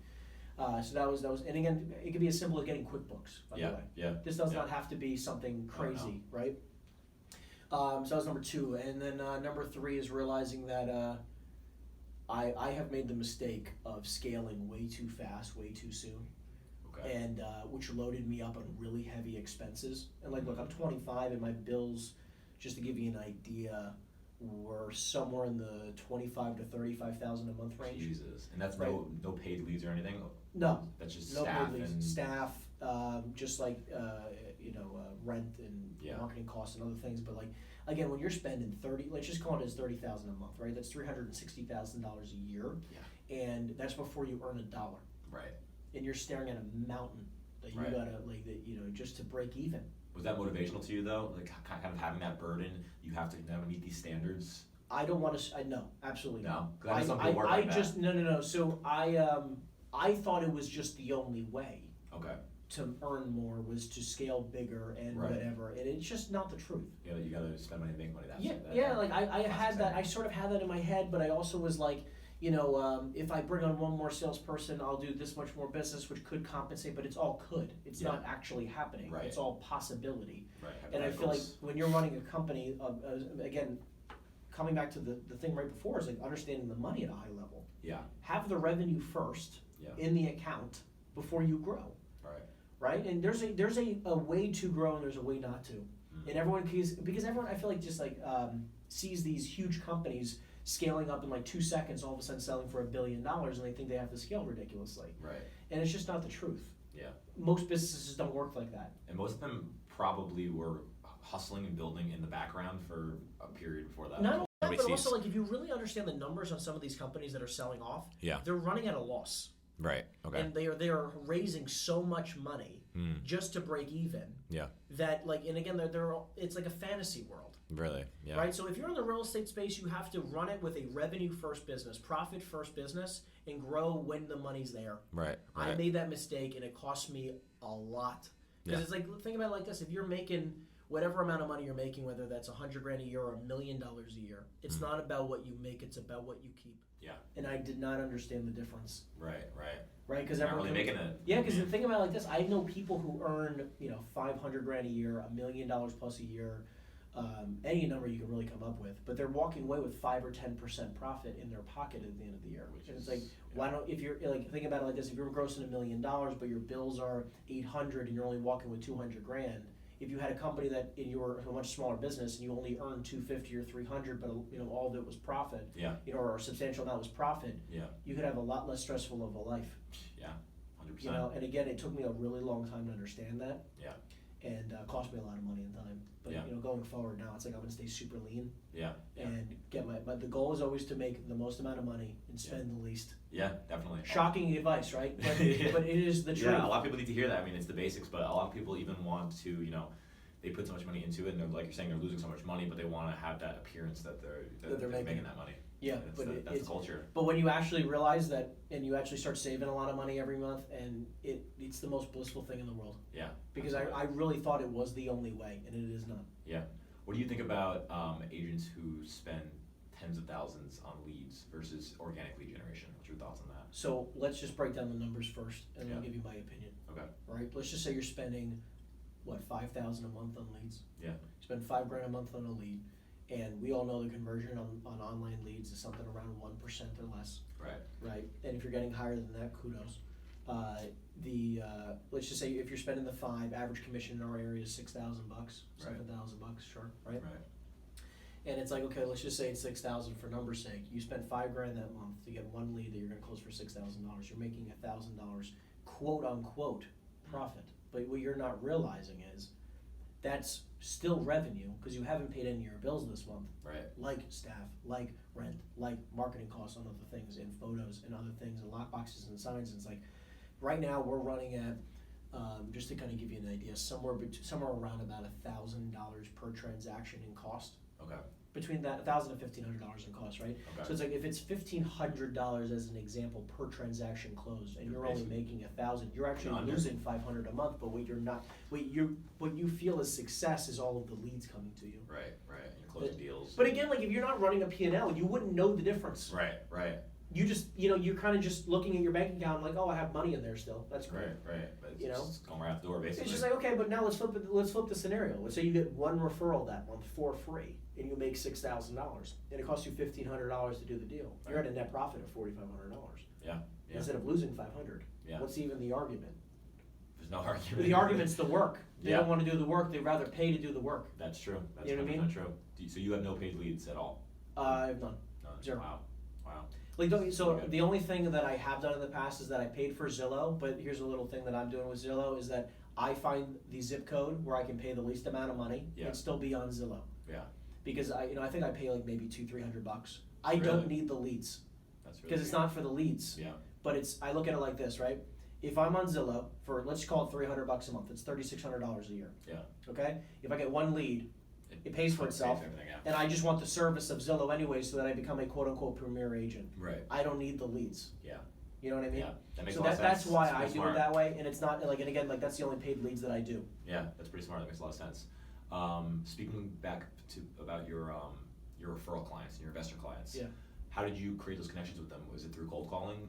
So that was, and again, it could be as simple as getting QuickBooks, by the way. Yeah. This does not have to be something crazy, right? So that was number 2. And then number 3 is realizing that I have made the mistake of scaling way too fast, way too soon. Okay. And which loaded me up on really heavy expenses. And like, look, I'm 25 and my bills, just to give you an idea, were somewhere in the 25 to 35,000 a month range. Jesus. And that's Right. no paid leads or anything? No. That's just No staff paid leads. and Staff, just like rent and marketing costs and other things. But like, again, when you're spending let's just call it as 30,000 a month, right? That's $360,000 a year, and that's before you earn $1. Right. And you're staring at a mountain that you Right. gotta just to break even. Was that motivational to you though? Like kind of having that burden, you have to now meet these standards? I don't want to. No, absolutely not. No, because I know some people work like that. just no. So I thought it was just the only way. Okay. To earn more was to scale bigger and whatever, and it's just not the truth. Yeah, you gotta spend money to make money. Like I had that. I sort of had that in my head, but I also was like, if I bring on one more salesperson, I'll do this much more business, which could compensate, but it's all could. It's not actually happening. Right. It's all possibility. Right. And I feel like when you're running a company, again, coming back to the thing right before is like understanding the money at a high level. Yeah. Have the revenue first in the account before you grow. Right? And there's a way to grow and there's a way not to. And everyone, because everyone, I feel like just like sees these huge companies scaling up in like 2 seconds, all of a sudden selling for $1 billion, and they think they have to scale ridiculously. Right. And it's just not the truth. Yeah. Most businesses don't work like that. And most of them probably were hustling and building in the background for a period before that. Not only that, but also like if you really understand the numbers on some of these companies that are selling off, they're running at a loss. Right. Okay. And they are raising so much money just to break even. Yeah. That like, and again, they're it's like a fantasy world. Really. Yeah. Right. So if you're in the real estate space, you have to run it with a revenue first business, profit first business, and grow when the money's there. Right. I made that mistake, and it cost me a lot. Because it's like, think about it like this: if you're making whatever amount of money you're making, whether that's $100,000 a year or $1 million a year, it's not about what you make; it's about what you keep. Yeah. And I did not understand the difference. Right. Because everyone really making it. Yeah, because the thing about it like this, I know people who earn $500,000 a year, $1 million plus a year, any number you can really come up with, but they're walking away with 5 or 10% profit in their pocket at the end of the year. And it's like, why don't, if you're like, think about it like this: if you're grossing $1 million, but your bills are $800 and you're only walking with $200,000. If you had a company that you were a much smaller business and you only earned $250 or $300, but all of it was profit, or a substantial amount was profit, you could have a lot less stressful of a life. Yeah, 100%. And again, it took me a really long time to understand that. Yeah. And cost me a lot of money and time. But going forward now, it's like I'm gonna stay super lean. Yeah. And get but the goal is always to make the most amount of money and spend the least. Yeah, definitely. Shocking advice, right? But, but it is the truth. Yeah, a lot of people need to hear that. I mean, it's the basics, but a lot of people even want to, they put so much money into it, and they're, like you're saying, they're losing so much money, but they want to have that appearance that they're making that money. Yeah, that's the culture. But when you actually realize that, and you actually start saving a lot of money every month, and it's the most blissful thing in the world. Yeah. Because I really thought it was the only way, and it is not. Yeah. What do you think about agents who spend tens of thousands on leads versus organic lead generation? What's your thoughts on that? So let's just break down the numbers first, and then I'll give you my opinion. Okay. All right. Let's just say you're spending, $5,000 a month on leads. Yeah. You spend $5,000 a month on a lead. And we all know the conversion on online leads is something around 1% or less. Right. And if you're getting higher than that, kudos. Let's just say if you're spending the 5, average commission in our area is $6,000, $7,000, sure, right? And it's like, okay, let's just say it's $6,000 for number's sake. You spend $5,000 that month to get one lead that you're going to close for $6,000. You're making $1,000, quote unquote, profit. But what you're not realizing is that's still revenue because you haven't paid any of your bills this month. Right. Like staff, like rent, like marketing costs on other things, and photos and other things, and lock boxes and signs. And it's like, right now we're running at, just to kind of give you an idea, somewhere around about $1,000 per transaction in cost. Okay. Between that, $1,000 to $1,500 in cost, right? Okay. So it's like if it's $1,500 as an example per transaction closed, and you're only making $1,000, you're actually losing $500 a month. But what you feel as success is all of the leads coming to you. Right. And closing deals. But again, like if you're not running a P&L, you wouldn't know the difference. Right. You just, you're kind of just looking at your bank account like, oh, I have money in there still. That's great. Right. But it's just going right out the door, basically. It's just like, okay, but now let's flip the scenario. Let's say you get one referral that month for free, and you make $6,000, and it costs you $1,500 to do the deal. You're at a net profit of $4,500. Yeah. Instead of losing $500. Yeah. What's even the argument? There's no argument. The argument's the work. They Yeah. don't want to do the work. They'd rather pay to do the work. That's true. That's You know what I mean? true. So you have no paid leads at all? I have none. None. Zero. Wow. So the only thing that I have done in the past is that I paid for Zillow, but here's a little thing that I'm doing with Zillow is that I find the zip code where I can pay the least amount of money and still be on Zillow. Yeah. Because I think I pay like maybe $200-300. I Really? don't need the leads. That's really Because it's not for the leads. Yeah. But I look at it like this, right? If I'm on Zillow for, let's call it $300 a month, it's $3,600 a year. Yeah. Okay? If I get one lead, it pays for itself. And I just want the service of Zillow anyway so that I become a quote-unquote premier agent. Right. I don't need the leads. Yeah. You know what I mean? Yeah. That makes So a lot of sense. that's why That's I pretty do smart. it that way, and it's not like, and again, like that's the only paid leads that I do. Yeah, that's pretty smart. That makes a lot of sense. Speaking back about your referral clients and your investor clients. Yeah. How did you create those connections with them? Was it through cold calling,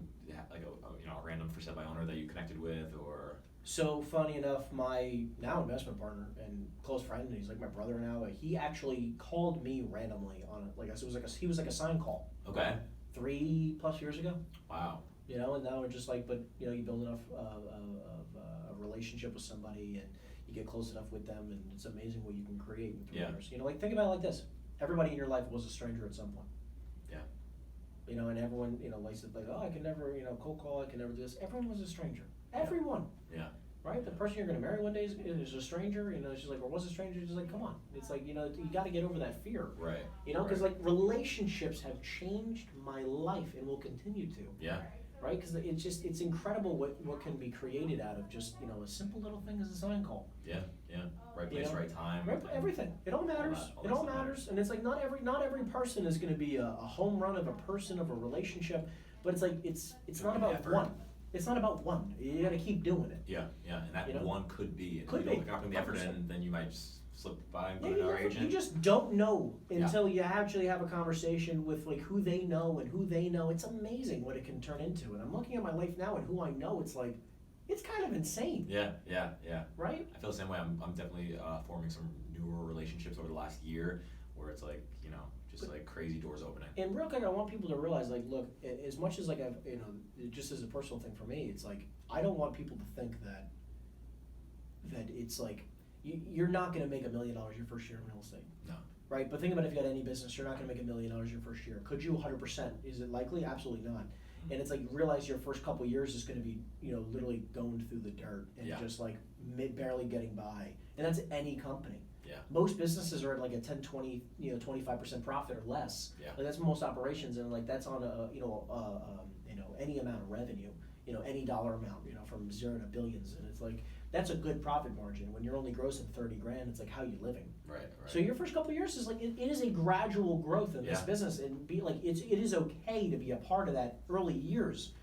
like a random for sale by owner that you connected with, or? So funny enough, my now investment partner and close friend, and he's like my brother now. He actually called me randomly on it. He was like a sign call. Okay. 3+ years ago. Wow. And now we're just like, but you build enough of a relationship with somebody, and you get close enough with them, and it's amazing what you can create in 3 years. Like think about it like this: everybody in your life was a stranger at some point. Yeah. And everyone, likes to like, oh, I can never, cold call, I can never do this. Everyone was a stranger. Everyone. Yeah. Right? The person you're going to marry one day is a stranger, she's like, or was a stranger, she's like, come on. It's like, you got to get over that fear. Right. Because like relationships have changed my life and will continue to. Yeah. Right? Because it's incredible what can be created out of just, a simple little thing as a sign call. Yeah. Right place, right time. Right, everything. It all matters. It all matters. And it's like not every person is going to be a home run of a person, of a relationship, but it's like it's not about effort. one. It's not about one. You got to keep doing it. Yeah, and that one could be. And Could if you don't be. put the effort in, then you might just slip by and go Yeah, to another agent. you just don't know until you actually have a conversation with like who they know and who they know. It's amazing what it can turn into. And I'm looking at my life now and who I know. It's like, it's kind of insane. Yeah. Right? I feel the same way. I'm definitely forming some newer relationships over the last year where it's like, just like crazy doors opening. And real quick, I want people to realize, like, look, as much as like I've, just as a personal thing for me, it's like I don't want people to think that it's like you're not going to make $1 million your first year in real estate. No. Right? But think about if you got any business, you're not going to make $1 million your first year. Could you 100%? Is it likely? Absolutely not. And it's like you realize your first couple of years is going to be, literally going through the dirt and just like barely getting by. And that's any company. Yeah. Most businesses are at like a 10, 20, 25% profit or less. Yeah. Like that's most operations, and like that's on any amount of revenue, any dollar amount, from 0 to billions, and it's like that's a good profit margin. When you're only grossing $30,000, it's like how you living. Right. So your first couple of years is like it is a gradual growth in this business, and it is okay to be a part of that early years.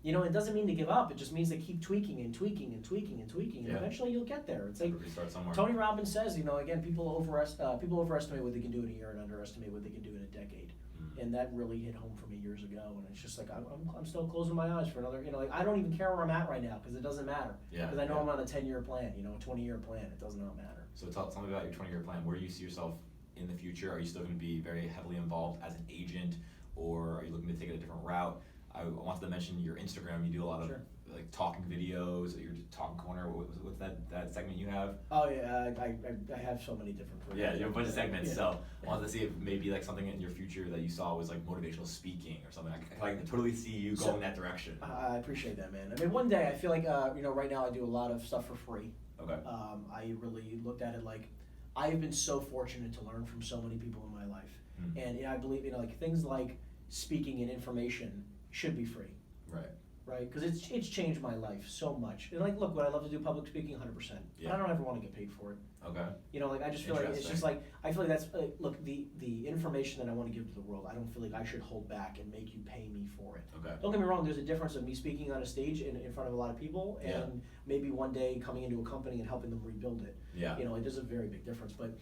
It doesn't mean to give up. It just means to keep tweaking and tweaking and tweaking and tweaking, and eventually you'll get there. It's like start somewhere. Tony Robbins says, again, people overestimate what they can do in a year and underestimate what they can do in a decade, and that really hit home for me years ago. And it's just like I'm still closing my eyes for another. Like I don't even care where I'm at right now because it doesn't matter. Because I know I'm on a 10-year plan, a 20-year plan. It does not matter. So tell me about your 20-year plan. Where do you see yourself in the future? Are you still going to be very heavily involved as an agent, or are you looking to take it a different route? I wanted to mention your Instagram. You do a lot of like talking videos. Your talking corner. What's that segment you have? Oh yeah, I have so many different. Yeah, you have a bunch of segments. Yeah. So I wanted to see if maybe like something in your future that you saw was like motivational speaking or something. I can totally see you going that direction. I appreciate that, man. I mean, one day I feel like right now I do a lot of stuff for free. Okay. I really looked at it like I have been so fortunate to learn from so many people in my life, and I believe like things like speaking and information should be free. Right. right? Because it's changed my life so much. And like, look, would I love to do public speaking? 100%. Yeah. But I don't ever want to get paid for it. Okay. You know, like I just feel like it's just like I feel like that's look, the information that I want to give to the world. I don't feel like I should hold back and make you pay me for it. Okay. Don't get me wrong. There's a difference of me speaking on a stage in front of a lot of people, and maybe one day coming into a company and helping them rebuild it. Yeah. You know, it is a very big difference. But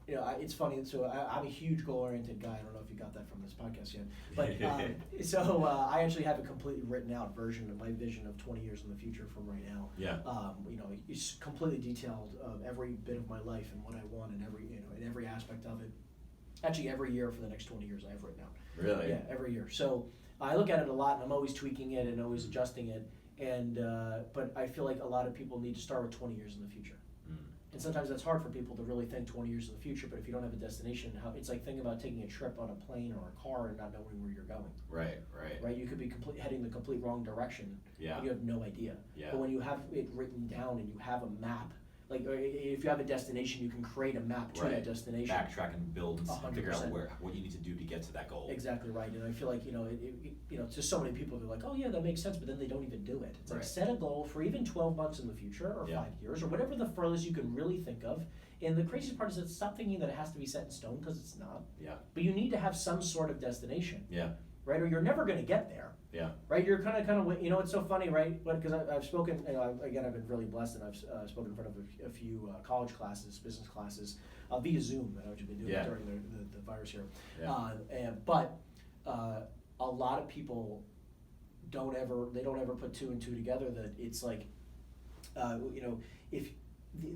you know, it's funny. So I'm a huge goal-oriented guy. I don't know if you got that from this podcast yet, but so I actually have a completely written out version of my vision of 20 years in the future from right now. Yeah. You know, it's completely detailed of every bit of my life and what I want and in every aspect of it. Actually, every year for the next 20 years, I have written out. Really? Yeah, every year. So I look at it a lot, and I'm always tweaking it and always adjusting it. And but I feel like a lot of people need to start with 20 years in the future. And sometimes that's hard for people to really think 20 years in the future, but if you don't have a destination, it's like thinking about taking a trip on a plane or a car and not knowing where you're going. Right. Right? You could be heading the complete wrong direction, Yeah. and you have no idea. Yeah. But when you have it written down and you have a map, like if you have a destination, you can create a map to that destination. Backtrack and build and figure out 100%. what you need to do to get to that goal. Exactly right, and I feel like, you know, you know, just so many people who are like, oh yeah, that makes sense, but then they don't even do it. It's like set a goal for even 12 months in the future or 5 years or whatever the furthest you can really think of. And the craziest part is that stop thinking that it has to be set in stone, because it's not. Yeah. But you need to have some sort of destination. Yeah. Right, or you're never going to get there. Yeah. Right, you're kind of, you know, it's so funny, right? Because I've spoken, you know, again, I've been really blessed, and I've spoken in front of a few college classes, business classes, via Zoom, that I've been doing during the virus here. Yeah. But a lot of people don't ever put two and two together. That it's like, you know, if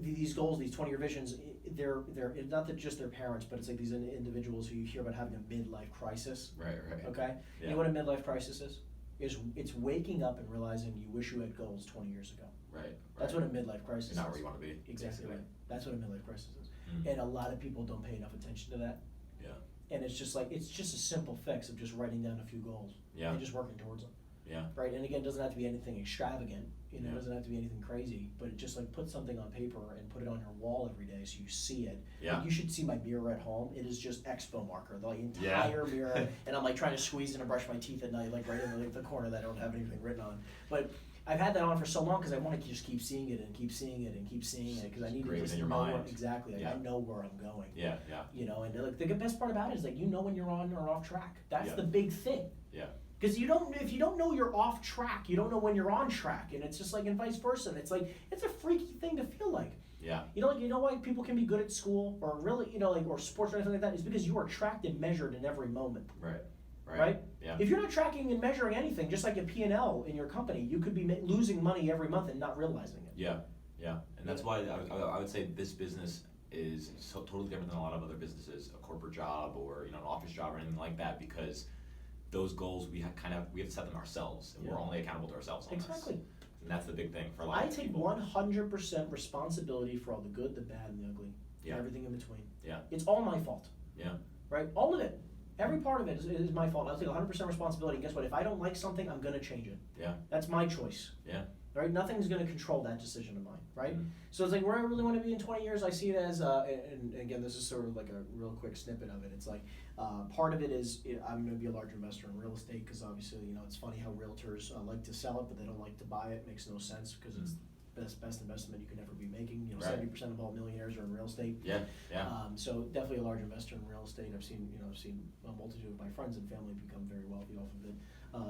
these goals, these 20-year visions, they're not that just their parents, but it's like these individuals who you hear about having a midlife crisis. Right. Okay. Yeah. You know what a midlife crisis is? It's waking up and realizing you wish you had goals 20 years ago. Right. That's what a midlife crisis is. You're not where you want to be. Exactly right. That's what a midlife crisis is. Mm. And a lot of people don't pay enough attention to that. Yeah. And it's just a simple fix of just writing down a few goals. Yeah. And just working towards them. Yeah. Right. And again, it doesn't have to be anything extravagant. You know, Yeah. it doesn't have to be anything crazy. But it just like put something on paper and put it on your wall every day so you see it. Yeah. Like, you should see my mirror at home. It is just expo marker, the entire mirror. And I'm like trying to squeeze in and brush my teeth at night, like right in the corner that I don't have anything written on. But I've had that on for so long because I want to just keep seeing it and keep seeing it and keep seeing it, because I need to just know where, exactly. Like, I know where I'm going. Yeah. You know, and like the best part about it is like, you know when you're on or off track. That's the big thing. Yeah. Because if you don't know you're off track, you don't know when you're on track, and it's just like, and vice versa. And it's like, it's a freaky thing to feel like. Yeah. You know why people can be good at school or really, you know, like, or sports or anything like that, is because you are tracked and measured in every moment. Right? Yeah. If you're not tracking and measuring anything, just like a P&L in your company, you could be losing money every month and not realizing it. Yeah. And that's why I would say this business is so totally different than a lot of other businesses, a corporate job or, you know, an office job or anything like that, because those goals we have to set them ourselves, and we're only accountable to ourselves on Exactly. this. And that's the big thing for a lot of people. I take 100% responsibility for all the good, the bad, and the ugly, and everything in between. Yeah. It's all my fault. Yeah. Right? All of it. Every part of it is my fault. I'll take 100% responsibility. And guess what? If I don't like something, I'm going to change it. Yeah. That's my choice. Yeah. Right? Nothing's going to control that decision of mine. Right? Mm-hmm. So it's like, where I really want to be in 20 years, I see it as, and again, this is sort of like a real quick snippet of it. It's like, part of it is I'm going to be a large investor in real estate, because obviously, you know, it's funny how realtors like to sell it, but they don't like to buy it. It makes no sense, because it's best investment you could ever be making. You know, 70% of all millionaires are in real estate. Yeah. So definitely a large investor in real estate. I've seen a multitude of my friends and family become very wealthy off of it.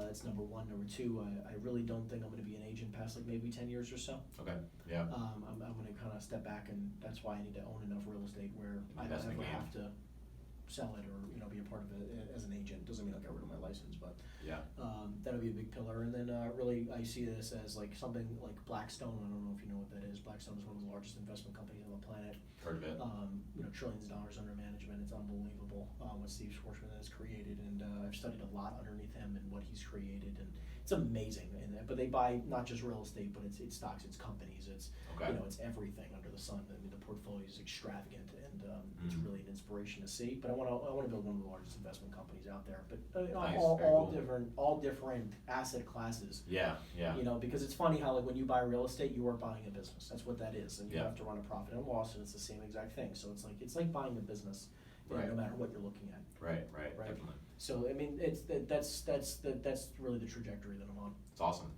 That's number one. Number two, I really don't think I'm going to be an agent past like maybe 10 years or so. Okay. Yeah. I'm going to kind of step back, and that's why I need to own enough real estate where I don't ever have to sell it or, you know, be a part of it as an agent. Doesn't mean I'll get rid of my license, but that'll be a big pillar. And then really I see this as like something like Blackstone. I don't know if you know what that is. Blackstone is one of the largest investment companies on the planet. Heard of it. You know, trillions of dollars under management. It's unbelievable what Steve Schwarzman has created, and I've studied a lot underneath him and what he's created, and it's amazing. But they buy not just real estate, but it's stocks, it's companies, it's you know, it's everything under the sun. I mean, the portfolio is extravagant, and it's really an inspiration to see. But I want to build one of the largest investment companies out there. But all different asset classes. Yeah. You know, because it's funny how like when you buy real estate, you are buying a business. That's what that is, and you have to run a profit and loss, and it's the same exact thing. So it's like buying a business. Right. no matter what you're looking at. Right. Right. Definitely. So I mean, that's really the trajectory that I'm on. It's awesome.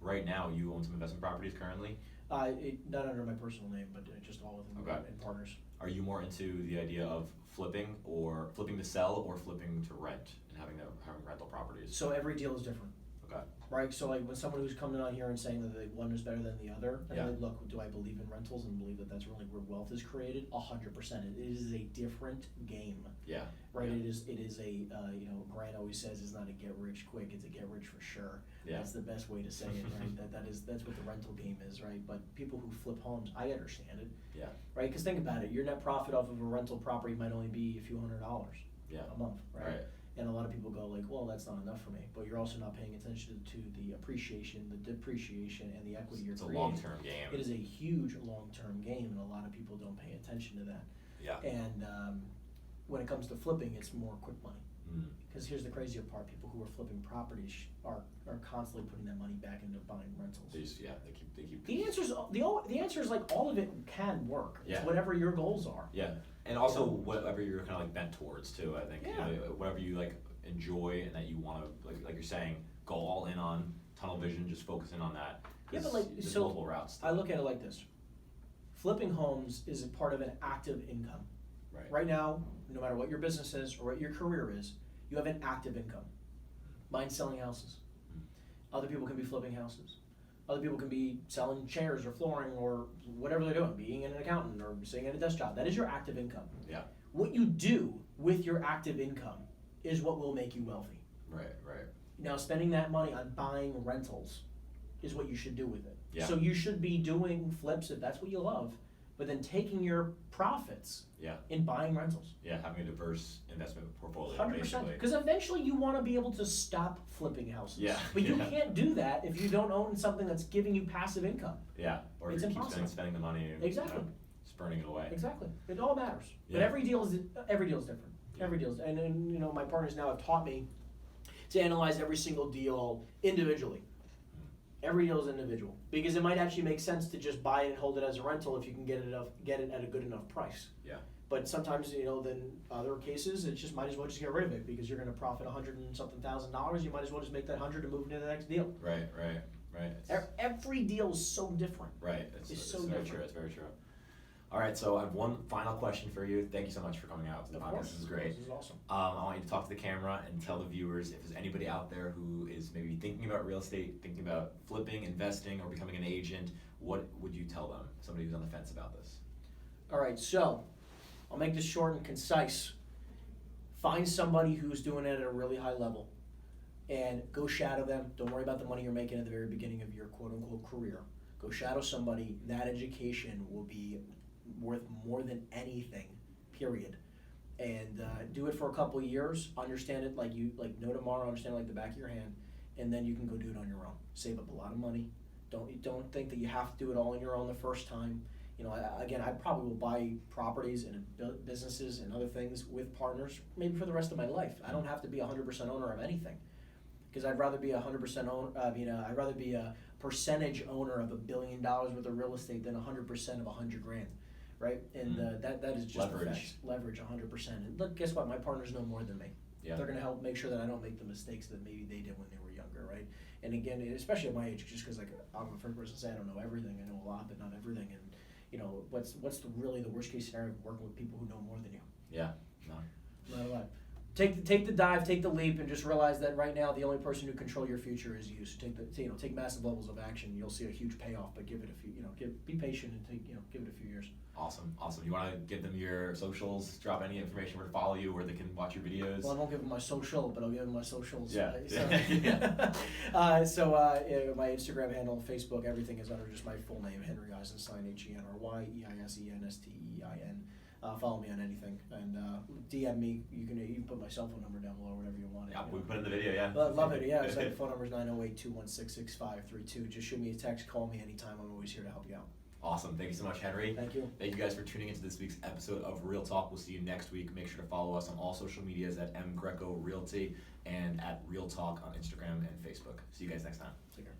Right now, you own some investment properties currently. Not under my personal name, but just all with them and partners. Are you more into the idea of flipping to sell or flipping to rent and having rental properties? So every deal is different. Okay. Right, so like when someone who's coming on here and saying that one is better than the other, and like, look, do I believe in rentals and believe that that's really where wealth is created? 100%. It is a different game. Yeah. Right. Yeah. It is a Grant always says it's not a get rich quick. It's a get rich for sure. Yeah. That's the best way to say it. Right. That's what the rental game is. Right. But people who flip homes, I understand it. Yeah. Right. Because think about it. Your net profit off of a rental property might only be a few $100s. Yeah. A month. Right. And a lot of people go like, well, that's not enough for me. But you're also not paying attention to the appreciation, the depreciation, and the equity you're creating. It's a long-term game. It is a huge long-term game, and a lot of people don't pay attention to that. Yeah. And when it comes to flipping, it's more quick money. Because here's the crazier part: people who are flipping properties are constantly putting that money back into buying rentals. They keep. The answer is like all of it can work. It's whatever your goals are. Yeah. And also whatever you're kind of like bent towards too. I think Yeah. Whatever you like enjoy and that you want to like you're saying, go all in on tunnel vision, just focus in on that. Yeah, but like there's so multiple routes. I look at it like this: flipping homes is a part of an active income. Right. Right now, no matter what your business is or what your career is, you have an active income. Mine's selling houses. Other people can be flipping houses. Other people can be selling chairs or flooring or whatever they're doing, being an accountant or sitting at a desk job. That is your active income. Yeah. What you do with your active income is what will make you wealthy. Right. Now, spending that money on buying rentals is what you should do with it. Yeah. So you should be doing flips if that's what you love, but then taking your profits in buying rentals. Yeah, having a diverse investment portfolio. 100%. Because eventually you want to be able to stop flipping houses. Yeah. But you can't do that if you don't own something that's giving you passive income. Yeah. Or It's if you impossible. keep spending the money. Exactly. Just burning it away. Exactly. It all matters. Yeah. But every deal is different. Yeah. Every deal is, and my partners now have taught me to analyze every single deal individually. Every deal is individual, because it might actually make sense to just buy it and hold it as a rental if you can get it at a good enough price. Yeah. But sometimes, then other cases, it just might as well just get rid of it because you're going to profit $100 and something thousand. You might as well just make that 100 and move into the next deal. Right. Every deal is so different. Right. It's so very different. true. It's very true. All right, so I have one final question for you. Thank you so much for coming out to the podcast. This is great. This is awesome. I want you to talk to the camera and tell the viewers if there's anybody out there who is maybe thinking about real estate, thinking about flipping, investing, or becoming an agent. What would you tell them? Somebody who's on the fence about this. All right, so I'll make this short and concise. Find somebody who's doing it at a really high level and go shadow them. Don't worry about the money you're making at the very beginning of your quote-unquote career. Go shadow somebody. That education will be worth more than anything, period. And do it for a couple of years. Understand it like no tomorrow. Understand it like the back of your hand, and then you can go do it on your own. Save up a lot of money. Don't think that you have to do it all on your own the first time. I probably will buy properties and businesses and other things with partners maybe for the rest of my life. I don't have to be 100% owner of anything, because I'd rather be 100% owner. I'd rather be a percentage owner of $1 billion worth of real estate than 100% of $100,000. Right, and that is just leverage. Leverage, 100%. And look, guess what? My partners know more than me. Yeah. They're going to help make sure that I don't make the mistakes that maybe they did when they were younger, right? And again, especially at my age, just because I'm a first person to say I don't know everything. I know a lot, but not everything. And what's really the worst case scenario of working with people who know more than you? Yeah. No. Not a lot. Take the dive, take the leap, and just realize that right now the only person who control your future is you. So take massive levels of action. You'll see a huge payoff, but give it a few. Be patient and give it a few years. Awesome. You want to give them your socials? Drop any information where to follow you, where they can watch your videos. Well, I won't give them my social, but I'll give them my socials. Yeah. My Instagram handle, Facebook, everything is under just my full name, Henry Eisenstein, HenryEisenstein. Follow me on anything and DM me. You can put my cell phone number down below, whatever you want. Yeah, we put it in the video. Yeah. Love it. Yeah, it's like phone number is 908-216-6532. Just shoot me a text, call me anytime. I'm always here to help you out. Awesome. Thank you so much, Henry. Thank you. Thank you guys for tuning into this week's episode of Real Talk. We'll see you next week. Make sure to follow us on all social medias at mgreco realty and at Real Talk on Instagram and Facebook. See you guys next time. Take care.